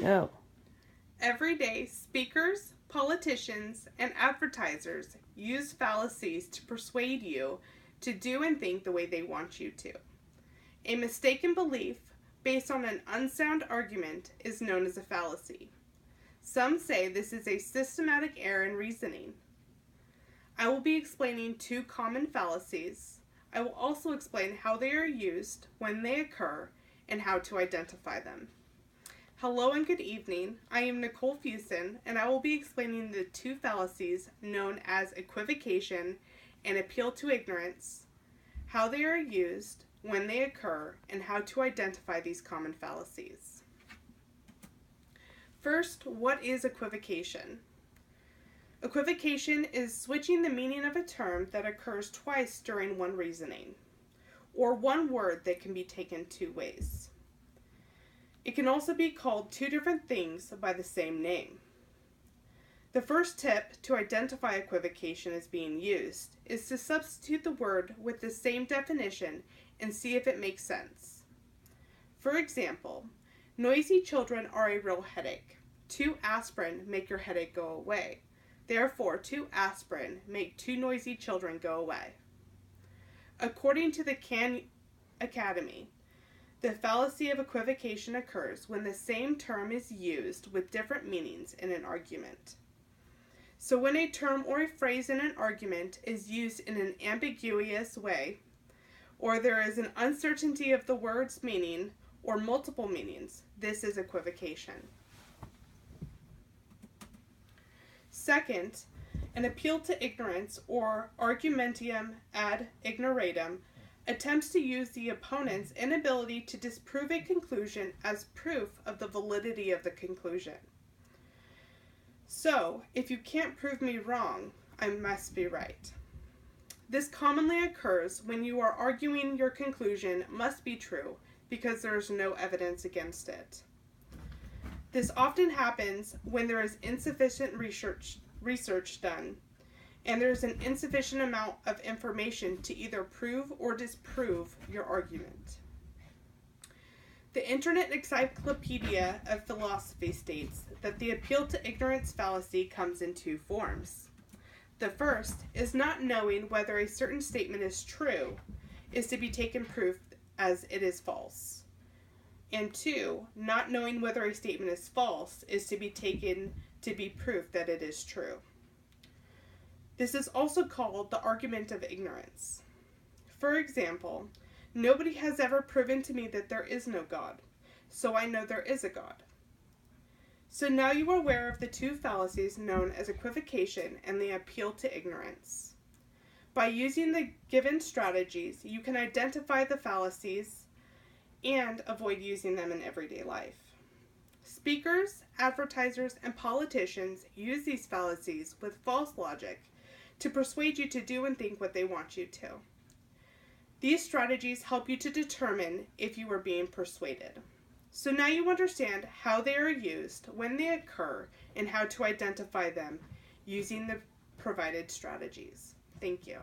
Oh. Every day, speakers, politicians, and advertisers use fallacies to persuade you to do and think the way they want you to. A mistaken belief based on an unsound argument is known as a fallacy. Some say this is a systematic error in reasoning. I will be explaining two common fallacies. I will also explain how they are used, when they occur, and how to identify them. Hello and good evening. I am Nicole Fusen, and I will be explaining the two fallacies known as equivocation and appeal to ignorance, how they are used, when they occur, and how to identify these common fallacies. First, what is equivocation? Equivocation is switching the meaning of a term that occurs twice during one reasoning, or one word that can be taken two ways. It can also be called two different things by the same name. The first tip to identify equivocation as being used is to substitute the word with the same definition and see if it makes sense. For example, noisy children are a real headache. 2 aspirin make your headache go away. Therefore, 2 aspirin make 2 noisy children go away. According to the Khan Academy, the fallacy of equivocation occurs when the same term is used with different meanings in an argument. So when a term or a phrase in an argument is used in an ambiguous way, or there is an uncertainty of the word's meaning or multiple meanings, this is equivocation. Second, an appeal to ignorance, or argumentum ad ignoratum, attempts to use the opponent's inability to disprove a conclusion as proof of the validity of the conclusion. So, if you can't prove me wrong, I must be right. This commonly occurs when you are arguing your conclusion must be true because there is no evidence against it. This often happens when there is insufficient research done, and there is an insufficient amount of information to either prove or disprove your argument. The Internet Encyclopedia of Philosophy states that the appeal to ignorance fallacy comes in two forms. The first is not knowing whether a certain statement is true is to be taken proof as it is false. And 2, not knowing whether a statement is false is to be taken to be proof that it is true. This is also called the argument of ignorance. For example, nobody has ever proven to me that there is no God, so I know there is a God. So now you are aware of the two fallacies known as equivocation and the appeal to ignorance. By using the given strategies, you can identify the fallacies and avoid using them in everyday life. Speakers, advertisers, and politicians use these fallacies with false logic to persuade you to do and think what they want you to. These strategies help you to determine if you are being persuaded. So now you understand how they are used, when they occur, and how to identify them using the provided strategies. Thank you.